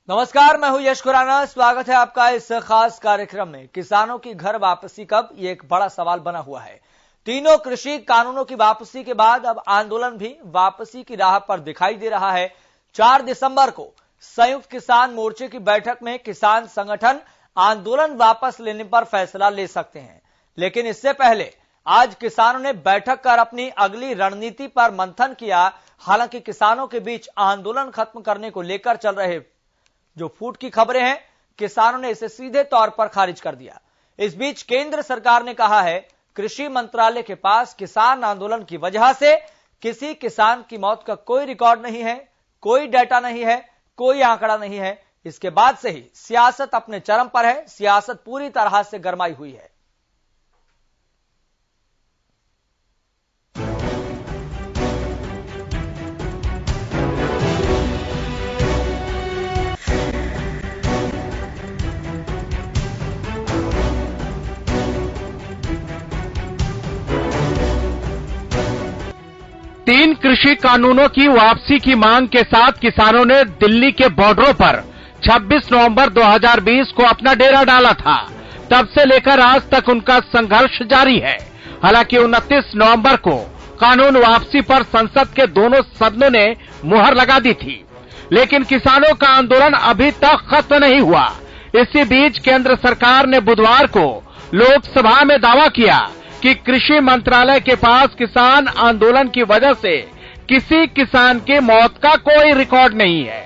नमस्कार, मैं हूं यश खुराना। स्वागत है आपका इस खास कार्यक्रम में। किसानों की घर वापसी कब, ये एक बड़ा सवाल बना हुआ है। तीनों कृषि कानूनों की वापसी के बाद अब आंदोलन भी वापसी की राह पर दिखाई दे रहा है। 4 दिसंबर को संयुक्त किसान मोर्चे की बैठक में किसान संगठन आंदोलन वापस लेने पर फैसला ले सकते हैं, लेकिन इससे पहले आज किसानों ने बैठक कर अपनी अगली रणनीति पर मंथन किया। हालांकि किसानों के बीच आंदोलन खत्म करने को लेकर चल रहे जो फूट की खबरें हैं, किसानों ने इसे सीधे तौर पर खारिज कर दिया। इस बीच केंद्र सरकार ने कहा है, कृषि मंत्रालय के पास किसान आंदोलन की वजह से किसी किसान की मौत का कोई रिकॉर्ड नहीं है, कोई डाटा नहीं है, कोई आंकड़ा नहीं है। इसके बाद से ही सियासत अपने चरम पर है। सियासत पूरी तरह से गरमाई हुई है। तीन कृषि कानूनों की वापसी की मांग के साथ किसानों ने दिल्ली के बॉर्डरों पर 26 नवंबर 2020 को अपना डेरा डाला था। तब से लेकर आज तक उनका संघर्ष जारी है। हालांकि 29 नवंबर को कानून वापसी पर संसद के दोनों सदनों ने मुहर लगा दी थी, लेकिन किसानों का आंदोलन अभी तक खत्म नहीं हुआ। इसी बीच केंद्र सरकार ने बुधवार को लोकसभा में दावा किया कि कृषि मंत्रालय के पास किसान आंदोलन की वजह से किसी किसान की मौत का कोई रिकॉर्ड नहीं है।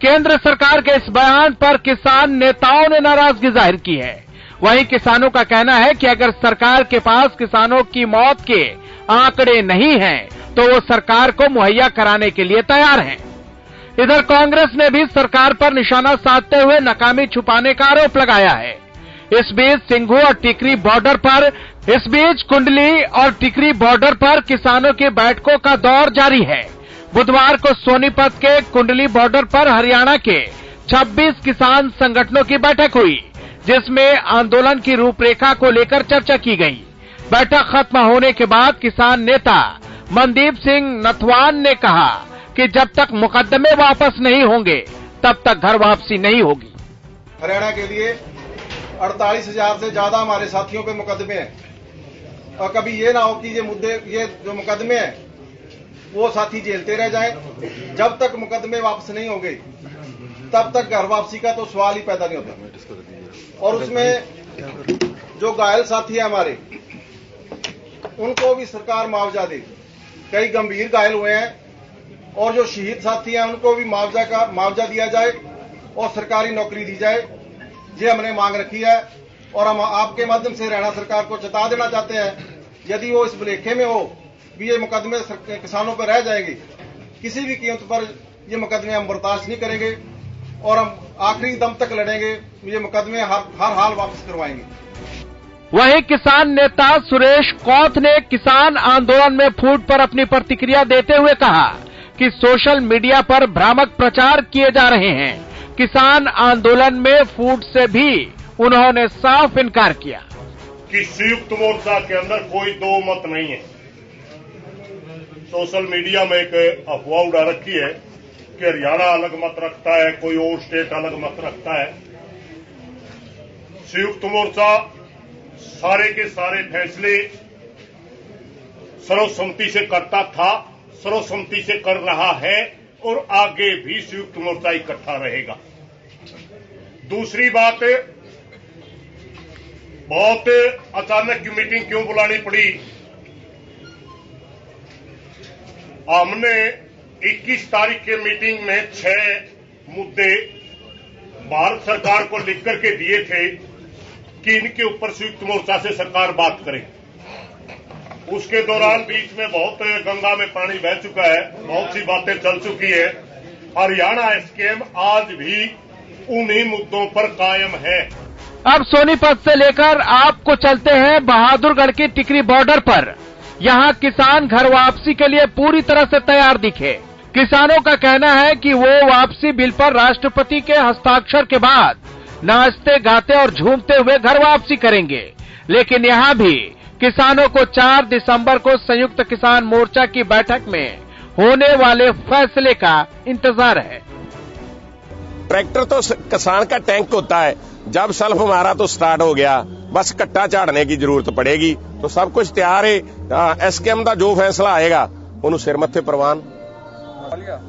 केंद्र सरकार के इस बयान पर किसान नेताओं ने नाराजगी जाहिर की है। वहीं किसानों का कहना है कि अगर सरकार के पास किसानों की मौत के आंकड़े नहीं हैं, तो वो सरकार को मुहैया कराने के लिए तैयार हैं। इधर कांग्रेस ने भी सरकार पर निशाना साधते हुए नाकामी छुपाने का आरोप लगाया है। इस बीच सिंघू और टिकरी बॉर्डर पर कुंडली और टिकरी बॉर्डर पर किसानों की बैठकों का दौर जारी है। बुधवार को सोनीपत के कुंडली बॉर्डर पर हरियाणा के 26 किसान संगठनों की बैठक हुई, जिसमें आंदोलन की रूपरेखा को लेकर चर्चा की गई। बैठक खत्म होने के बाद किसान नेता मनदीप सिंह नथवान ने कहा कि जब तक मुकदमे वापस नहीं होंगे, तब तक घर वापसी नहीं होगी। हरियाणा के लिए 48,000 से ज्यादा हमारे साथियों पे मुकदमे हैं, और कभी ये ना हो कि ये जो मुकदमे हैं वो साथी झेलते रह जाएं। जब तक मुकदमे वापस नहीं होंगे, तब तक घर वापसी का तो सवाल ही पैदा नहीं होता। और उसमें जो घायल साथी है हमारे, उनको भी सरकार मुआवजा दे। कई गंभीर घायल हुए हैं, और जो शहीद साथी हैं उनको भी मुआवजा दिया जाए और सरकारी नौकरी दी जाए। ये हमने मांग रखी है, और हम आपके माध्यम से हरियाणा सरकार को चेता देना चाहते हैं, यदि वो इस भुलेखे में हो कि ये मुकदमे किसानों पर रह जाएंगे, किसी भी कीमत पर ये मुकदमे हम बर्दाश्त नहीं करेंगे, और हम आखिरी दम तक लड़ेंगे। ये मुकदमे हर हाल वापस करवाएंगे। वहीं किसान नेता सुरेश कौथ ने किसान आंदोलन में फूट पर अपनी प्रतिक्रिया देते हुए कहा कि सोशल मीडिया पर भ्रामक प्रचार किए जा रहे हैं। किसान आंदोलन में फूट से भी उन्होंने साफ इनकार किया कि संयुक्त मोर्चा के अंदर कोई दो मत नहीं है। सोशल मीडिया में एक अफवाह उड़ा रखी है कि हरियाणा अलग मत रखता है, कोई और स्टेट अलग मत रखता है। संयुक्त मोर्चा सारे के सारे फैसले सर्वसम्मति से करता था, सर्वसम्मति से कर रहा है, और आगे भी संयुक्त मोर्चा इकट्ठा रहेगा। दूसरी बात, बहुत अचानक की मीटिंग क्यों बुलानी पड़ी? हमने 21 तारीख के मीटिंग में 6 मुद्दे भारत सरकार को लिख करके दिए थे कि इनके ऊपर संयुक्त मोर्चा से सरकार बात करे। उसके दौरान बीच में बहुत गंगा में पानी बह चुका है, बहुत सी बातें चल चुकी है। हरियाणा स्कीम आज भी उन्हीं मुद्दों पर कायम है। अब सोनीपत से लेकर आपको चलते हैं बहादुरगढ़ की टिकरी बॉर्डर पर। यहाँ किसान घर वापसी के लिए पूरी तरह से तैयार दिखे। किसानों का कहना है कि वो वापसी बिल पर राष्ट्रपति के हस्ताक्षर के बाद नाचते गाते और झूमते हुए घर वापसी करेंगे। लेकिन यहाँ भी किसानों को 4 दिसंबर को संयुक्त किसान मोर्चा की बैठक में होने वाले फैसले का इंतजार है। ट्रैक्टर तो किसान का टैंक होता है, जब सल्फ मारा तो स्टार्ट हो गया, बस कट्टा झाड़ने की जरूरत पड़ेगी। तो सब कुछ तैयार है। एसकेएम का जो फैसला आएगा उन्होंने सिर मत्थे प्रवान।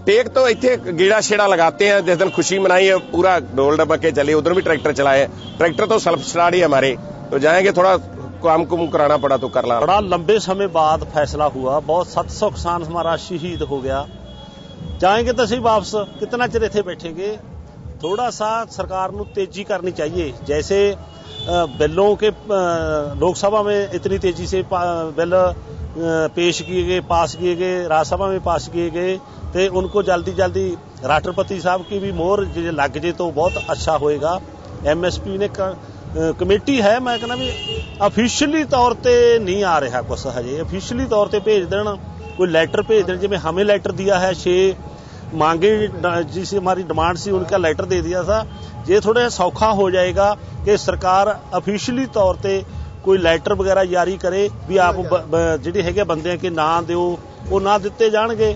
टेक तो इतने गीड़ा शेड़ा लगाते हैं, जिस दिन खुशी मनाई है पूरा ढोल डबके चले, उधर भी ट्रैक्टर चलाए। ट्रैक्टर तो सेल्फ स्टार्ट ही हमारे, तो जाएंगे, थोड़ा काम कुम कराना पड़ा तो कर ला। बड़ा लंबे समय बाद फैसला हुआ, बहुत 700 किसान हमारा शहीद हो गया। जाएंगे तो सही वापस, कितना चिर इथे बैठेंगे। थोड़ा सा सरकार को तेजी करनी चाहिए। जैसे बिलों के लोकसभा में इतनी तेजी से बिल पेश किए गए, पास किए गए, राज्यसभा में पास किए गए, तो उनको जल्दी जल्दी राष्ट्रपति साहब की भी मोहर लग जाए तो बहुत अच्छा होएगा। एमएसपी ने कमेटी है, मैं कहना भी ऑफिशियली तौर पे नहीं आ रहा कुछ हजे। ऑफिशियली तौर पे भेज देना, कोई लेटर भेज देना, जिमें हमें लेटर दिया है 6 मांगे जिस हमारी डिमांड सी, उनका लेटर दे दिया था। ये थोड़ा सौखा हो जाएगा कि सरकार ऑफिशियली तौर पे कोई लेटर वगैरह जारी करे भी आप ਜਿਹੜੇ ਹੈਗੇ ਬੰਦਿਆਂ के ਨਾਂ ਦਿਓ, ਉਹ ਨਾ ਦਿੱਤੇ ਜਾਣਗੇ।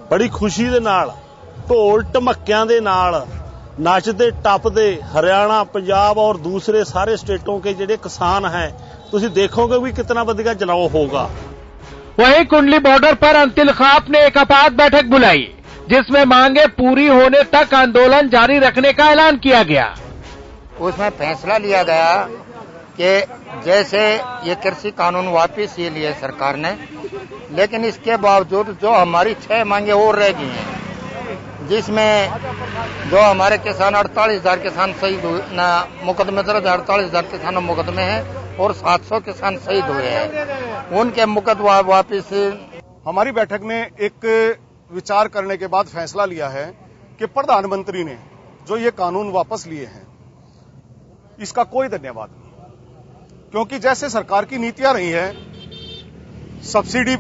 ਬੜੀ ਖੁਸ਼ੀ ਦੇ ਨਾਲ ਢੋਲ ਢਮੱਕਿਆਂ ਦੇ ਨਾਲ ਨੱਚਦੇ ਟੱਪਦੇ हरियाणा, पंजाब और दूसरे सारे स्टेटों के ਜਿਹੜੇ किसान हैं, ਤੁਸੀਂ देखोगे भी कितना बढ़िया जलाओ होगा। वहीं कुंडली बॉर्डर पर अंतिलखाप ने एक आपात बैठक बुलाई, जिसमें मांगे पूरी होने तक आंदोलन जारी रखने का ऐलान किया गया। उसमें फैसला लिया गया कि जैसे ये कृषि कानून वापस ये लिए सरकार ने, लेकिन इसके बावजूद जो हमारी 6 मांगे और रह गई हैं, जिसमें जो हमारे किसान 48,000 किसान शहीद हुए, मुकदमे दर्ज 48,000 किसानों मुकदमे हैं और 700 किसान शहीद हुए हैं, उनके मुकदमा वापस। हमारी बैठक में एक विचार करने के बाद फैसला लिया है कि प्रधानमंत्री ने जो ये कानून वापस लिए हैं, इसका कोई धन्यवाद नहीं, क्योंकि जैसे सरकार की नीतियां रही हैं, सब्सिडी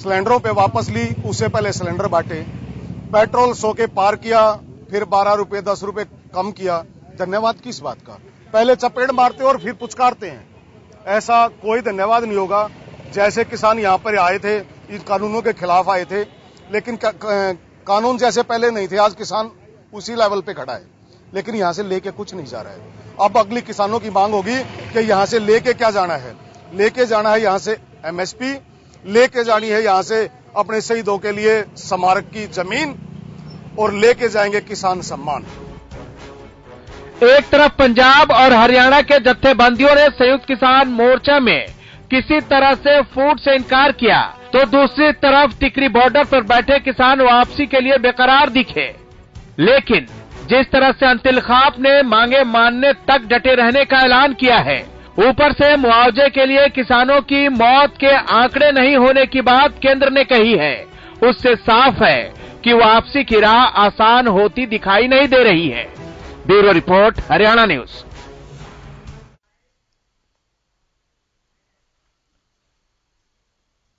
सिलेंडरों पे वापस ली, उससे पहले सिलेंडर बांटे, पेट्रोल 100 के पार किया, फिर 12 रुपए 10 रुपए कम किया। धन्यवाद किस बात का? पहले चपेट मारते और फिर पुचकारते हैं, ऐसा कोई धन्यवाद नहीं होगा। जैसे किसान यहां पर आए थे, इन कानूनों के खिलाफ आए थे, लेकिन कानून जैसे पहले नहीं थे, आज किसान उसी लेवल पे खड़ा है, लेकिन यहां से लेके कुछ नहीं जा रहा है। अब अगली किसानों की मांग होगी कि यहां से लेके क्या जाना है। लेके जाना है यहां से एमएसपी, लेके जानी है यहां से अपने शहीदों के लिए स्मारक की जमीन, और लेके जाएंगे किसान सम्मान। एक तरफ पंजाब और हरियाणा के जत्थेबंदियों ने संयुक्त किसान मोर्चा में किसी तरह से फूट से इनकार किया, तो दूसरी तरफ टिकरी बॉर्डर पर बैठे किसान वापसी के लिए बेकरार दिखे। लेकिन जिस तरह से अंतिलखाप ने मांगे मानने तक डटे रहने का ऐलान किया है, ऊपर से मुआवजे के लिए किसानों की मौत के आंकड़े नहीं होने की बात केंद्र ने कही है, उससे साफ है कि वापसी की राह आसान होती दिखाई नहीं दे रही है। Bureau report, Haryana news.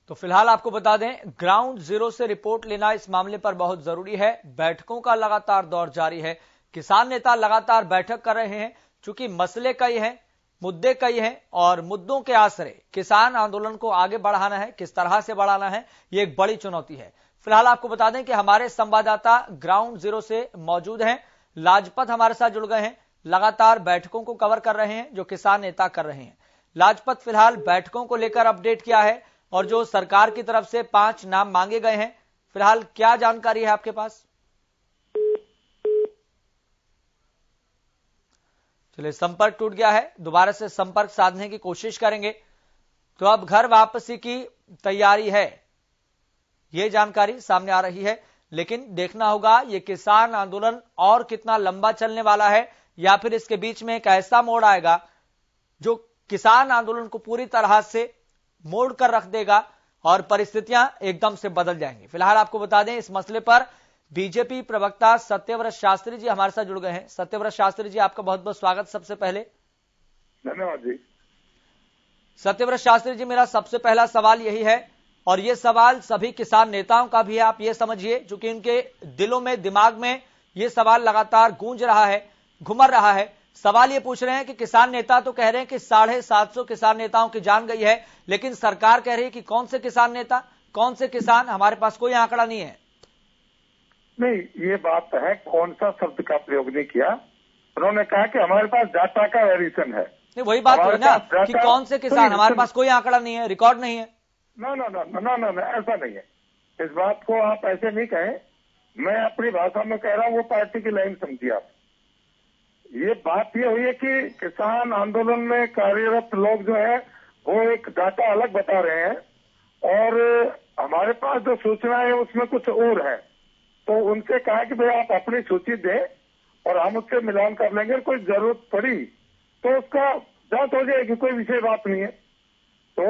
तो फिलहाल आपको बता दें, ग्राउंड जीरो से रिपोर्ट लेना इस मामले पर बहुत जरूरी है। बैठकों का लगातार दौर जारी है, किसान नेता लगातार बैठक कर रहे हैं, चूंकि मसले कई हैं, मुद्दे कई हैं, और मुद्दों के आसरे किसान आंदोलन को आगे बढ़ाना है, किस तरह से बढ़ाना है, ये एक बड़ी चुनौती है। फिलहाल आपको बता दें कि हमारे संवाददाता ग्राउंड जीरो से मौजूद हैं, लाजपत हमारे साथ जुड़ गए हैं, लगातार बैठकों को कवर कर रहे हैं जो किसान नेता कर रहे हैं। लाजपत, फिलहाल बैठकों को लेकर अपडेट क्या है, और जो सरकार की तरफ से 5 नाम मांगे गए हैं, फिलहाल क्या जानकारी है आपके पास? चलिए, संपर्क टूट गया है, दोबारा से संपर्क साधने की कोशिश करेंगे। तो अब घर वापसी की तैयारी है, ये जानकारी सामने आ रही है, लेकिन देखना होगा ये किसान आंदोलन और कितना लंबा चलने वाला है, या फिर इसके बीच में एक ऐसा मोड़ आएगा जो किसान आंदोलन को पूरी तरह से मोड़ कर रख देगा और परिस्थितियां एकदम से बदल जाएंगी। फिलहाल आपको बता दें, इस मसले पर बीजेपी प्रवक्ता सत्यव्रत शास्त्री जी हमारे साथ जुड़ गए हैं। सत्यव्रत शास्त्री जी, आपका बहुत बहुत स्वागत। सबसे पहले धन्यवाद जी। सत्यव्रत शास्त्री जी, मेरा सबसे पहला सवाल यही है, और ये सवाल सभी किसान नेताओं का भी है, आप ये समझिए, क्योंकि इनके दिलों में, दिमाग में ये सवाल लगातार गूंज रहा है, घुमर रहा है। सवाल ये पूछ रहे हैं कि किसान नेता तो कह रहे हैं कि 750 किसान नेताओं की जान गई है, लेकिन सरकार कह रही है कि कौन से किसान नेता, कौन से किसान, हमारे पास कोई आंकड़ा नहीं है। नहीं, ये बात है, कौन सा शब्द का प्रयोग नहीं किया। उन्होंने कहा कि हमारे पास डाटा का वेरिएशन है। नहीं, वही बात हुई ना कि कौन से किसान, हमारे पास कोई आंकड़ा नहीं है, रिकॉर्ड नहीं है। ना ना ना ना ना ना, ऐसा नहीं है। इस बात को आप ऐसे नहीं कहें, मैं अपनी भाषा में कह रहा हूँ, वो पार्टी की लाइन समझिए आप। ये बात ये हुई है कि किसान आंदोलन में कार्यरत लोग जो है वो एक डाटा अलग बता रहे हैं और हमारे पास जो सूचना है उसमें कुछ और है। तो उनसे कहा कि भाई आप अपनी सूची दें और हम उससे मिलान कर लेंगे, कोई जरूरत पड़ी तो उसका जांच हो जाएगी, कोई विषय बात नहीं है। तो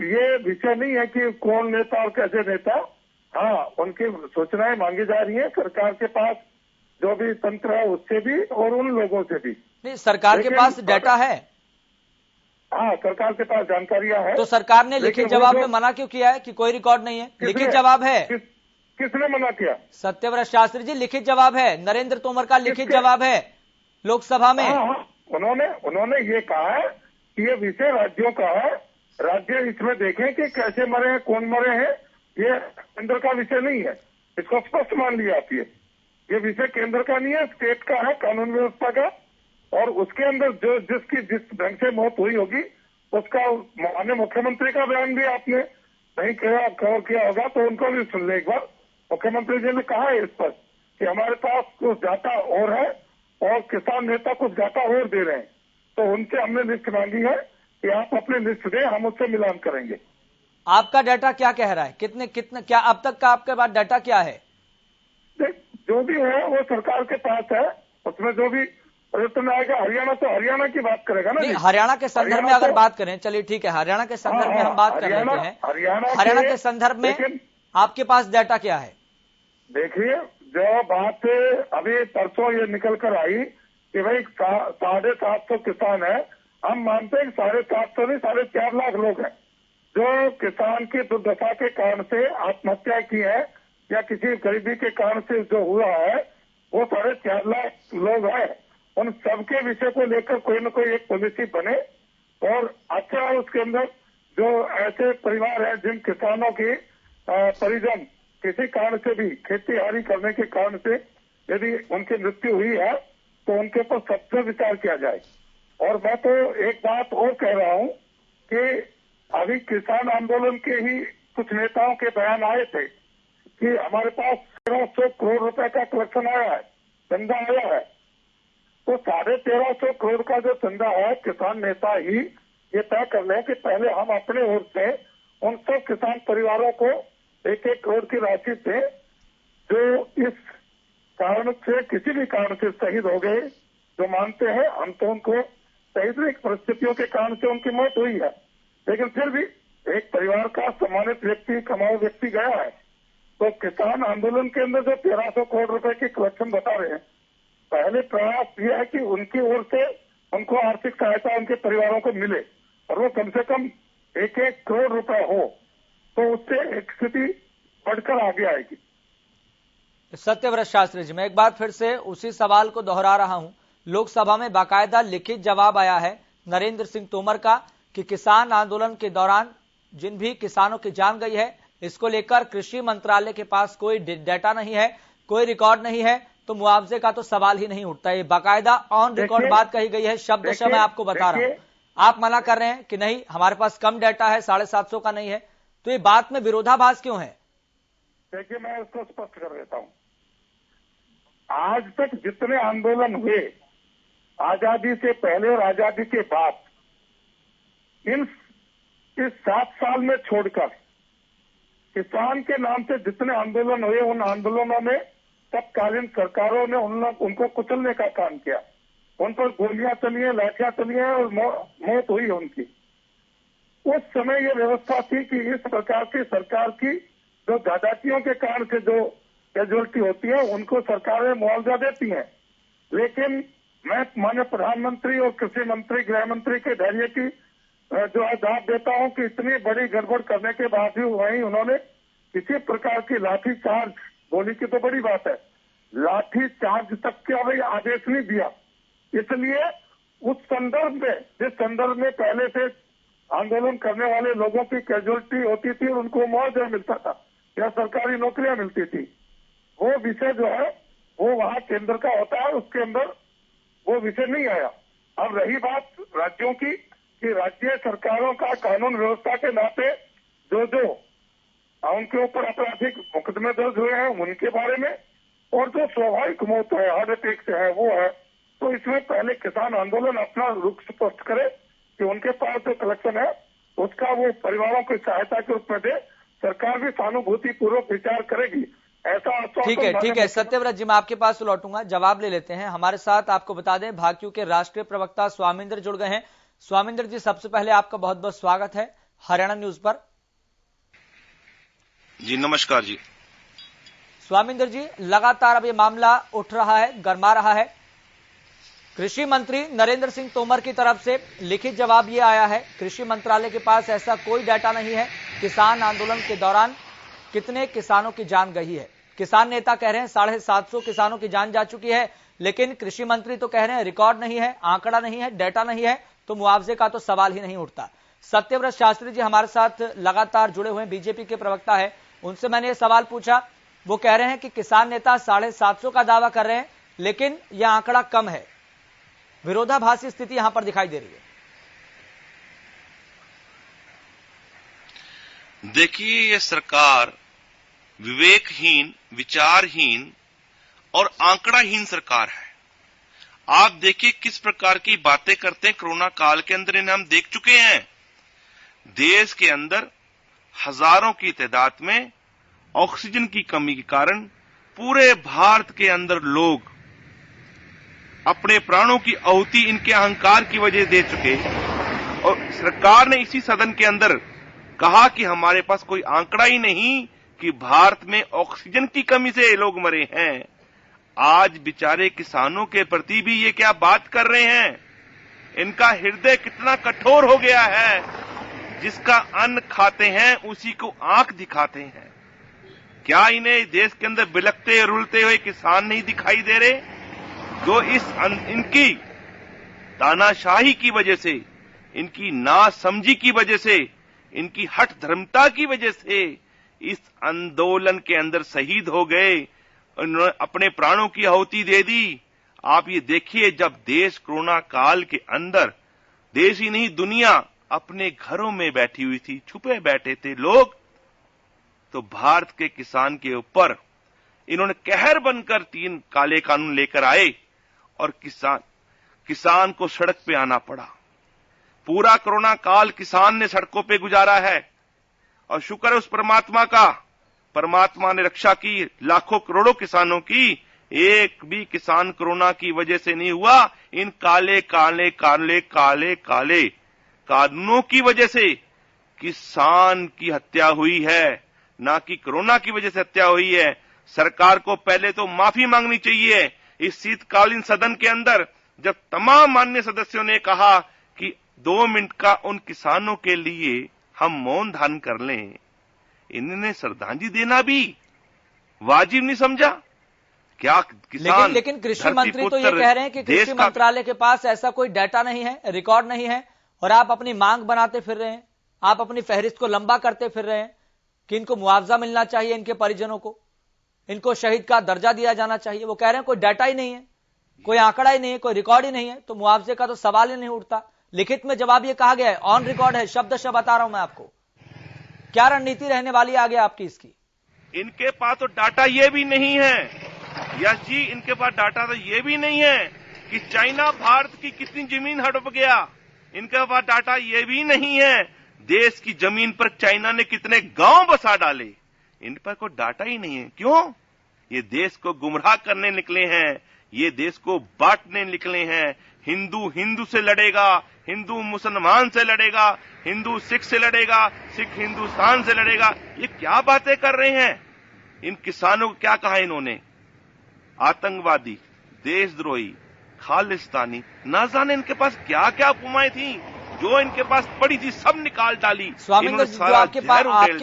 ये विषय नहीं है कि कौन नेता और कैसे नेता। हाँ, उनकी सूचनाएं मांगी जा रही है सरकार के पास, जो भी तंत्र है उससे भी और उन लोगों से भी। नहीं, सरकार के पास डाटा है। हाँ, सरकार के पास जानकारियां हैं। तो सरकार ने लिखित जवाब में मना क्यों किया है कि कोई रिकॉर्ड नहीं है? लिखित जवाब है। किसने मना किया? सत्यव्रत शास्त्री जी, लिखित जवाब है। नरेंद्र तोमर का लिखित जवाब है लोकसभा में। हाँ, उन्होंने ये कहा है कि ये विषय राज्यों का है, राज्य इसमें देखें कि कैसे मरे हैं, कौन मरे हैं, ये केंद्र का विषय नहीं है। इसको स्पष्ट मान लिया आप। ये विषय केंद्र का नहीं है, स्टेट का है, कानून व्यवस्था का। और उसके अंदर जो जिस ढंग से मौत हुई होगी उसका माननीय मुख्यमंत्री का बयान भी आपने नहीं कवर किया होगा, तो उनको भी सुन ले एक बार। मुख्यमंत्री जी ने कहा है इस पर कि हमारे पास कुछ डाटा और है और किसान नेता कुछ डाटा और दे रहे हैं, तो उनसे हमने लिस्ट मांगी है कि आप अपनी लिस्ट दें, हम उससे मिलान करेंगे। आपका डाटा क्या कह रहा है? कितने क्या अब तक का आपके पास डाटा क्या है? जो भी है वो सरकार के पास है, उसमें जो भी परिवर्तन आएगा, हरियाणा तो हरियाणा की बात करेगा ना। नहीं, हरियाणा के संदर्भ में अगर बात करें, चलिए ठीक है, हरियाणा के संदर्भ में हम बात कर लेते हैं। हरियाणा के संदर्भ में आपके पास डाटा क्या है? देखिए, जो बात अभी परसों ये निकल कर आई कि भाई 750 किसान है, हम मानते हैं 750 नहीं 4.5 लाख लोग हैं जो किसान की दुर्दशा के कारण से आत्महत्या की है या किसी गरीबी के कारण से जो हुआ है, वो 4.5 लाख लोग हैं। उन सबके विषय को लेकर कोई न कोई एक पॉलिसी बने और अच्छा उसके अंदर जो ऐसे परिवार हैं जिन किसानों की परिजन किसी कारण से भी खेती करने के कारण से यदि उनकी मृत्यु हुई है तो उनके ऊपर सबसे विचार किया जाए। और मैं तो एक बात और कह रहा हूं कि अभी किसान आंदोलन के ही कुछ नेताओं के बयान आए थे कि हमारे पास 1300 करोड़ रुपए का कलेक्शन आया है, चंदा आया है। तो 1350 करोड़ का जो चंदा है, किसान नेता ही ये तय कर लें कि पहले हम अपने ओर से उन सब किसान परिवारों को 1-1 करोड़ की राशि दें जो इस कारण से किसी भी कारण से शहीद हो गए। जो मानते हैं हम तो उनको शहीद परिस्थितियों के कारण से उनकी मौत हुई है, लेकिन फिर भी एक परिवार का सम्मानित व्यक्ति, कमाऊ व्यक्ति गया है। तो किसान आंदोलन के अंदर जो 1300 करोड़ रुपए की कलेक्शन बता रहे हैं, पहले प्रयास यह है कि उनकी ओर से उनको आर्थिक सहायता उनके परिवारों को मिले और वो कम से कम 1-1 करोड़ रुपए हो, तो उससे एक स्थिति बढ़कर आगे आएगी। सत्यव्रत शास्त्री जी, मैं एक बार फिर से उसी सवाल को दोहरा रहा हूं। लोकसभा में बाकायदा लिखित जवाब आया है नरेंद्र सिंह तोमर का कि किसान आंदोलन के दौरान जिन भी किसानों की जान गई है, इसको लेकर कृषि मंत्रालय के पास कोई डाटा नहीं है, कोई रिकॉर्ड नहीं है, तो मुआवजे का तो सवाल ही नहीं उठता। ये बाकायदा ऑन रिकॉर्ड बात कही गई है, शब्द से मैं आपको बता रहा हूं। आप मना कर रहे हैं कि नहीं हमारे पास कम डाटा है, 750 का नहीं है, तो ये बात में विरोधाभास क्यों है? देखिए, मैं उसको स्पष्ट कर देता हूं। आज तक जितने आंदोलन हुए, आजादी से पहले और आजादी के बाद, इस 7 साल में छोड़कर किसान के नाम से जितने आंदोलन हुए, उन आंदोलनों में तत्कालीन सरकारों ने उनको कुचलने का काम किया। उन पर गोलियां चली हैं, लाठियां चली हैं और मौत हुई उनकी। उस समय ये व्यवस्था थी कि इस प्रकार की सरकार की जो जातियों के कारण से जो कैजुअलिटी होती है उनको सरकारें मुआवजा देती हैं। लेकिन मैं माननीय प्रधानमंत्री और कृषि मंत्री, गृह मंत्री के धैर्य की जो है दाद देता हूं कि इतनी बड़ी गड़बड़ करने के बाद भी वहीं उन्होंने किसी प्रकार की लाठी चार्ज, गोली की तो बड़ी बात है, लाठी चार्ज तक का भी आदेश नहीं दिया। इसलिए उस संदर्भ में, जिस संदर्भ में पहले से आंदोलन करने वाले लोगों की कैजुअलिटी होती थी और उनको मुआवजा मिलता था या सरकारी नौकरियां मिलती थी, वो विषय जो है वो वहाँ केंद्र का होता है, उसके अंदर वो विषय नहीं आया। अब रही बात राज्यों की कि राज्य सरकारों का कानून व्यवस्था के नाते जो उनके ऊपर आपराधिक मुकदमे दर्ज हुए हैं उनके बारे में, और जो स्वाभाविक मौत है हार्ट अटैक से है वो है, तो इसमें पहले किसान आंदोलन अपना रुख स्पष्ट करे कि उनके पास जो कलेक्शन है उसका वो परिवारों की सहायता के रूप में दे। सरकार भी सहानुभूति पूर्वक विचार करेगी, ऐसा ठीक है सत्यव्रत जी, मैं आपके पास लौटूंगा, जवाब ले लेते हैं। हमारे साथ आपको बता दें भाकियू के राष्ट्रीय प्रवक्ता स्वामिंदर जुड़ गए हैं। स्वामिंदर जी, सबसे पहले आपका बहुत बहुत स्वागत है हरियाणा न्यूज पर। जी नमस्कार जी। स्वामिंदर जी, लगातार अब ये मामला उठ रहा है, गरमा रहा है। कृषि मंत्री नरेंद्र सिंह तोमर की तरफ से लिखित जवाब ये आया है, कृषि मंत्रालय के पास ऐसा कोई डाटा नहीं है किसान आंदोलन के दौरान कितने किसानों की जान गई है। किसान नेता कह रहे हैं 750 किसानों की जान जा चुकी है, लेकिन कृषि मंत्री तो कह रहे हैं रिकॉर्ड नहीं है, आंकड़ा नहीं है, डेटा नहीं है, तो मुआवजे का तो सवाल ही नहीं उठता। सत्यव्रत शास्त्री जी हमारे साथ लगातार जुड़े हुए बीजेपी के प्रवक्ता है, उनसे मैंने ये सवाल पूछा। वो कह रहे हैं कि किसान नेता 750 का दावा कर रहे हैं, लेकिन यह आंकड़ा कम है। विरोधाभासी स्थिति यहां पर दिखाई दे रही है। देखिए, ये सरकार विवेकहीन, विचारहीन और आंकड़ाहीन सरकार है। आप देखिए किस प्रकार की बातें करते हैं। कोरोना काल के अंदर इन्हें हम देख चुके हैं। देश के अंदर हजारों की तादाद में ऑक्सीजन की कमी के कारण पूरे भारत के अंदर लोग अपने प्राणों की आहुति इनके अहंकार की वजह दे चुके, और सरकार ने इसी सदन के अंदर कहा कि हमारे पास कोई आंकड़ा ही नहीं कि भारत में ऑक्सीजन की कमी से लोग मरे हैं। आज बेचारे किसानों के प्रति भी ये क्या बात कर रहे हैं। इनका हृदय कितना कठोर हो गया है, जिसका अन्न खाते हैं उसी को आंख दिखाते हैं। क्या इन्हें देश के अंदर बिलखते रुलते हुए किसान नहीं दिखाई दे रहे, जो इनकी तानाशाही की वजह से, इनकी नासमझी की वजह से, इनकी हठ धर्मता की वजह से इस आंदोलन के अंदर शहीद हो गए, उन्होंने अपने प्राणों की आहुति दे दी। आप ये देखिए, जब देश कोरोना काल के अंदर, देश ही नहीं दुनिया अपने घरों में बैठी हुई थी, छुपे बैठे थे लोग, तो भारत के किसान के ऊपर इन्होंने कहर बनकर 3 काले कानून लेकर आए और किसान को सड़क पे आना पड़ा। पूरा कोरोना काल किसान ने सड़कों पे गुजारा है, और शुक्र है उस परमात्मा का, परमात्मा ने रक्षा की लाखों करोड़ों किसानों की। एक भी किसान कोरोना की वजह से नहीं हुआ। इन काले काले काले काले काले कानूनों की वजह से किसान की हत्या हुई है, ना कि कोरोना की वजह से हत्या हुई है। सरकार को पहले तो माफी मांगनी चाहिए। इस शीतकालीन सदन के अंदर जब तमाम माननीय सदस्यों ने कहा कि 2 मिनट का उन किसानों के लिए हम मौन धारण कर लें, इन्होंने श्रद्धांजलि देना भी वाजिब नहीं समझा क्या? किसान लेकिन कृषि मंत्री तो ये कह रहे हैं कि कृषि मंत्रालय के पास ऐसा कोई डाटा नहीं है, रिकॉर्ड नहीं है, और आप अपनी मांग बनाते फिर रहे हैं, आप अपनी फहरिस्त को लंबा करते फिर रहे हैं कि इनको मुआवजा मिलना चाहिए, इनके परिजनों को, इनको शहीद का दर्जा दिया जाना चाहिए। वो कह रहे हैं कोई डाटा ही नहीं है, कोई आंकड़ा ही नहीं है, कोई रिकॉर्ड ही नहीं है, तो मुआवजे का तो सवाल ही नहीं उठता। लिखित में जवाब ये कहा गया है, ऑन रिकॉर्ड है, शब्द शब्द बता रहा हूं मैं आपको। क्या रणनीति रहने वाली है आगे आपकी इसकी? इनके पास तो डाटा ये भी नहीं है यश जी, इनके पास डाटा तो ये भी नहीं है कि चाइना भारत की कितनी जमीन हड़प गया। इनके पास डाटा ये भी नहीं है देश की जमीन पर चाइना ने कितने गांव बसा डाले। इन पर कोई डाटा ही नहीं है। क्यों? ये देश को गुमराह करने निकले हैं, ये देश को बांटने निकले हैं। हिंदू हिंदू से लड़ेगा, हिंदू मुसलमान से लड़ेगा, हिंदू सिख से लड़ेगा, सिख हिंदुस्तान से लड़ेगा। ये क्या बातें कर रहे हैं? इन किसानों को क्या कहा इन्होंने? आतंकवादी, देशद्रोही, खालिस्तानी, ना जाने इनके पास क्या क्या उपमाएं थी जो इनके पास पड़ी थी, सब निकाल डाली। स्वामिंदर जी, जो आपके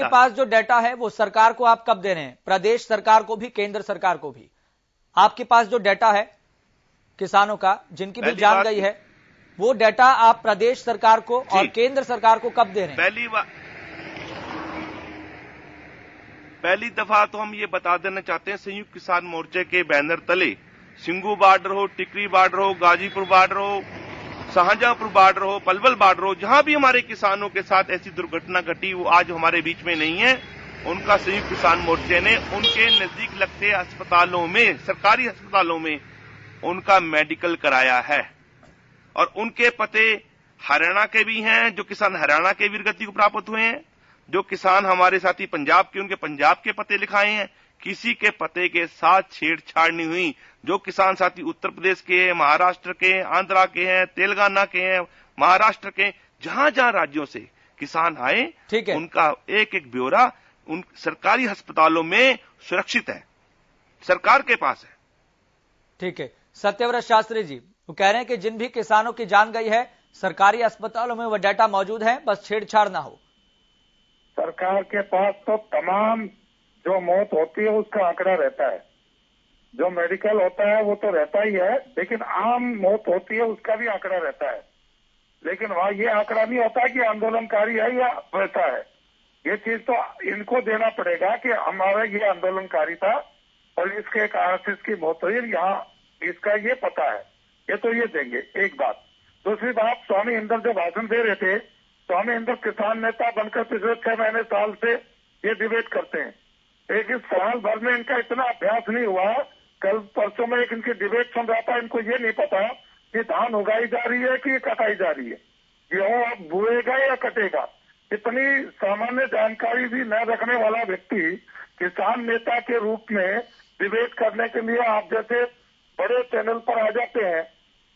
पास जो डाटा है वो सरकार को आप कब दे रहे हैं? प्रदेश सरकार को भी, केंद्र सरकार को भी। आपके पास जो डाटा है किसानों का, जिनकी भी जान गई है, वो डाटा आप प्रदेश सरकार को और केंद्र सरकार को कब दे रहे हैं? पहली दफा तो हम ये बता देना चाहते हैं, संयुक्त किसान मोर्चे के बैनर तले सिंगू बॉर्डर हो, टिकरी बॉर्डर हो, गाजीपुर बॉर्डर हो, शाहजहांपुर बॉर्डर हो, पलवल बॉर्डर हो, जहां भी हमारे किसानों के साथ ऐसी दुर्घटना घटी वो आज हमारे बीच में नहीं है। उनका संयुक्त किसान मोर्चे ने उनके नजदीक लगते अस्पतालों में, सरकारी अस्पतालों में उनका मेडिकल कराया है और उनके पते हरियाणा के भी हैं, जो किसान हरियाणा के वीरगति को प्राप्त हुए हैं, जो किसान हमारे साथी पंजाब के, उनके पंजाब के पते लिखाए हैं। किसी के पते के साथ छेड़छाड़ नहीं हुई। जो किसान साथी उत्तर प्रदेश के हैं, महाराष्ट्र के, आंध्रा के हैं, तेलंगाना के हैं, महाराष्ट्र के, जहां जहां राज्यों से किसान आए, उनका एक एक ब्यौरा उन सरकारी अस्पतालों में सुरक्षित है, सरकार के पास है। ठीक है, सत्यव्रत शास्त्री जी वो कह रहे हैं कि जिन भी किसानों की जान गई है सरकारी अस्पतालों में वो डाटा मौजूद है, बस छेड़छाड़ ना हो। सरकार के पास तो तमाम जो मौत होती है उसका आंकड़ा रहता है, जो मेडिकल होता है वो तो रहता ही है, लेकिन आम मौत होती है उसका भी आंकड़ा रहता है। लेकिन वहां ये आंकड़ा नहीं होता कि आंदोलनकारी है या वैसा है। ये चीज तो इनको देना पड़ेगा कि हमारा ये आंदोलनकारी था और इसके कारण से इसकी मौत हुई, यहाँ इसका ये पता है, ये तो ये देंगे। एक बात। दूसरी बात, स्वामी इंदर जो भाषण दे रहे थे, स्वामी इंदर किसान नेता बनकर पिछले 6 महीने साल से ये डिबेट करते हैं। एक इस साल भर में इनका इतना अभ्यास नहीं हुआ। कल परसों में एक इनकी डिबेट सुन रहा था, इनको ये नहीं पता कि धान उगाई जा रही है कि कटाई जा रही है, गेहूं अब बुएगा या कटेगा। इतनी सामान्य जानकारी भी न रखने वाला व्यक्ति किसान नेता के रूप में डिबेट करने के लिए आप जैसे बड़े चैनल पर आ जाते हैं,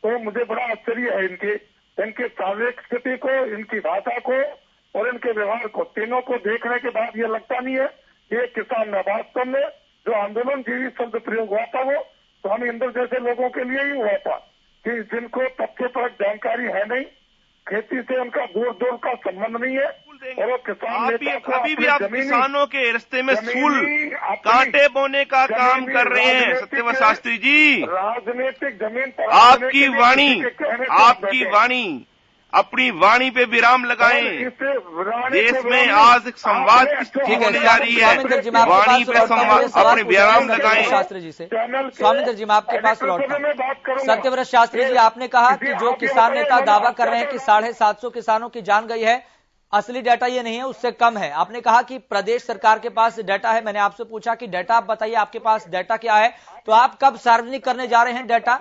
तो मुझे बड़ा आश्चर्य है इनके शारीरिक स्थिति को, इनकी भाषा को और इनके व्यवहार को, तीनों को देखने के बाद ये लगता नहीं है कि ये किसान है। वास्तव में जो आंदोलन जीवी शब्द प्रयोग हुआ था वो स्वामी इंदर जैसे लोगों के लिए ही हुआ था कि जिनको तथ्य पर जानकारी है नहीं, खेती से उनका दूर दूर का संबंध नहीं है और वो किसान नेता को अभी भी आप किसानों के रास्ते में सूल कांटे बोने का काम कर रहे हैं। सत्यव्रत शास्त्री जी, राजनीतिक जमीन आपकी वाणी अपनी वाणी पे विराम लगाएं। देश में आज एक संवाद की स्थिति होने जा रही है, वाणी पे संवाद अपने विराम लगाएं। शास्त्री जी से स्वामिंदर जी मैं आपके पास लौटता। सत्यव्रत शास्त्री जी, आपने कहा कि जो किसान नेता दावा कर रहे हैं कि 750 किसानों की जान गई है, असली डाटा ये नहीं है, उससे कम है। आपने कहा कि प्रदेश सरकार के पास डाटा है। मैंने आपसे पूछा कि डाटा आप बताइए, आपके पास डाटा क्या है, तो आप कब सार्वजनिक करने जा रहे हैं डाटा?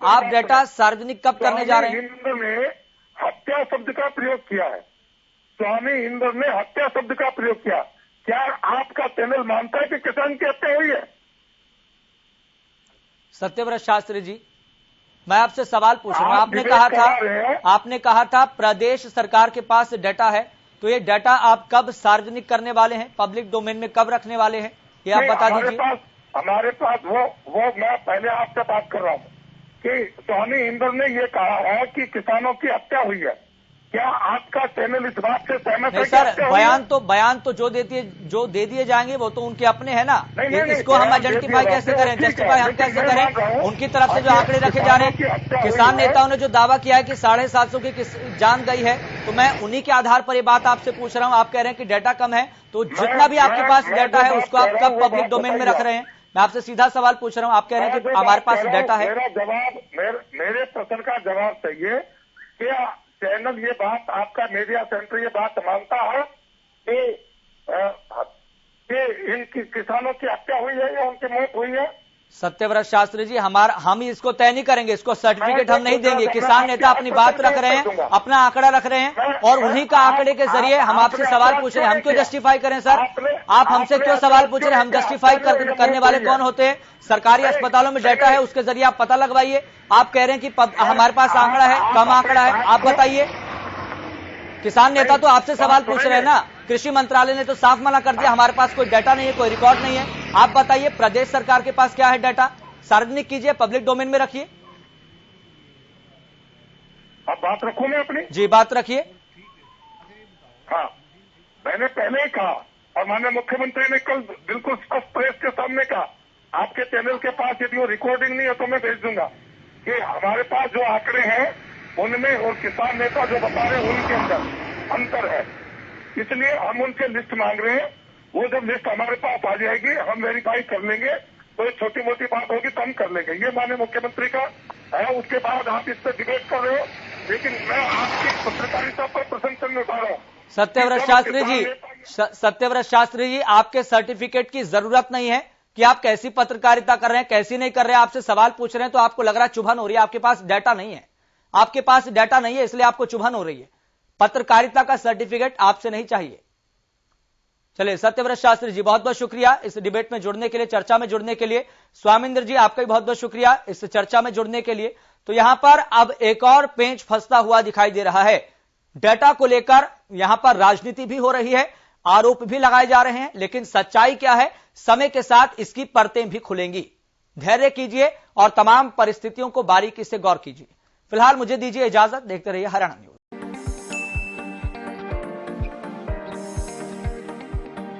आप डाटा सार्वजनिक कब करने जा रहे हैं? हत्या शब्द का प्रयोग किया है, स्वामी इंदर ने हत्या शब्द का प्रयोग किया। क्या आपका चैनल मानता है कि किसान की हत्या हुई है? सत्यव्रत शास्त्री जी, मैं आपसे सवाल पूछ रहा हूं। आपने कहा था प्रदेश सरकार के पास डाटा है, तो ये डाटा आप कब सार्वजनिक करने वाले हैं, पब्लिक डोमेन में कब रखने वाले हैं, ये आप बता दीजिए। हमारे पास वो मैं पहले आपसे बात कर रहा हूँ कि स्वामी इंदर ने ये कहा है कि किसानों की हत्या हुई है। क्या आपका चैनल इस बात से सहमत है? सर, बयान तो जो दे दिए जाएंगे वो तो उनके अपने हैं ना। इसको हम आइडेंटिफाई कैसे करें, जस्टिफाई हम कैसे करें? उनकी तरफ से जो आंकड़े रखे जा रहे हैं, किसान नेताओं ने जो दावा किया है कि 750 की जान गई है, तो मैं उन्हीं के आधार पर ये बात आपसे पूछ रहा हूँ। आप कह रहे हैं कि डाटा कम है, तो जितना भी आपके पास डाटा है उसको आप कब पब्लिक डोमेन में रख रहे हैं? मैं आपसे सीधा सवाल पूछ रहा हूँ। आप कह रहे हैं कि हमारे पास डाटा है। मेरे प्रश्न का जवाब चाहिए। क्या चैनल ये बात, आपका मीडिया सेंटर ये बात मानता है कि इनकी किसानों की हत्या हुई है या उनकी मौत हुई है? सत्यव्रत शास्त्री जी, हम इसको तय नहीं करेंगे, इसको सर्टिफिकेट हम नहीं देंगे। किसान नेता अपनी बात रख रहे हैं, अपना आंकड़ा रख रहे हैं और उन्हीं का आंकड़े के जरिए हम आपसे सवाल पूछ रहे हैं। हम क्यों जस्टिफाई करें सर? आप हमसे क्यों सवाल पूछ रहे हैं? हम जस्टिफाई करने वाले कौन होते हैं? सरकारी अस्पतालों में डाटा है, उसके जरिए आप पता लगवाइए। आप कह रहे हैं कि हमारे पास आंकड़ा है, कम आंकड़ा है, आप बताइए। किसान नेता तो आपसे सवाल पूछ रहे हैं ना। कृषि मंत्रालय ने तो साफ मना कर दिया, हमारे पास कोई डाटा नहीं है, कोई रिकॉर्ड नहीं है। आप बताइए प्रदेश सरकार के पास क्या है डाटा? सार्वजनिक कीजिए, पब्लिक डोमेन में रखिए। आप बात रखूं मैं अपनी? जी, बात रखिए। हाँ, मैंने पहले ही कहा और माननीय मुख्यमंत्री ने कल बिल्कुल स्पष्ट प्रेस के सामने कहा, आपके चैनल के पास यदि वो रिकॉर्डिंग नहीं है तो मैं भेज दूंगा कि हमारे पास जो आंकड़े हैं उनमें और किसान नेता जो बता रहे हैं उनके अंदर अंतर है। इसलिए हम उनसे लिस्ट मांग रहे हैं वो जब लिस्ट हमारे पास आ जाएगी हम वेरीफाई कर लेंगे, तो छोटी मोटी बात होगी तो हम कर लेंगे। ये माननीय मुख्यमंत्री का है। उसके बाद आप इस पर डिबेट कर रहे हो, लेकिन मैं आपकी पत्रकारिता पर प्रशंसा उठा रहा हूँ। सत्यव्रत शास्त्री जी, आपके सर्टिफिकेट की जरूरत नहीं है कि आप कैसी पत्रकारिता कर रहे हैं, कैसी नहीं कर रहे हैं। आपसे सवाल पूछ रहे हैं तो आपको लग रहा है चुभन हो रही है। आपके पास डाटा नहीं है, आपके पास डाटा नहीं है, इसलिए आपको चुभन हो रही है। पत्रकारिता का सर्टिफिकेट आपसे नहीं चाहिए। चलिए, सत्यव्रत शास्त्री जी बहुत बहुत शुक्रिया इस डिबेट में जुड़ने के लिए, चर्चा में जुड़ने के लिए। स्वामिंदर जी आपका भी बहुत बहुत शुक्रिया इस चर्चा में जुड़ने के लिए। तो यहां पर अब एक और पेंच फंसता हुआ दिखाई दे रहा है। डाटा को लेकर यहां पर राजनीति भी हो रही है, आरोप भी लगाए जा रहे हैं, लेकिन सच्चाई क्या है, समय के साथ इसकी परतें भी खुलेंगी। धैर्य कीजिए और तमाम परिस्थितियों को बारीकी से गौर कीजिए। फिलहाल मुझे दीजिए इजाजत, देखते रहिए हरियाणा न्यूज।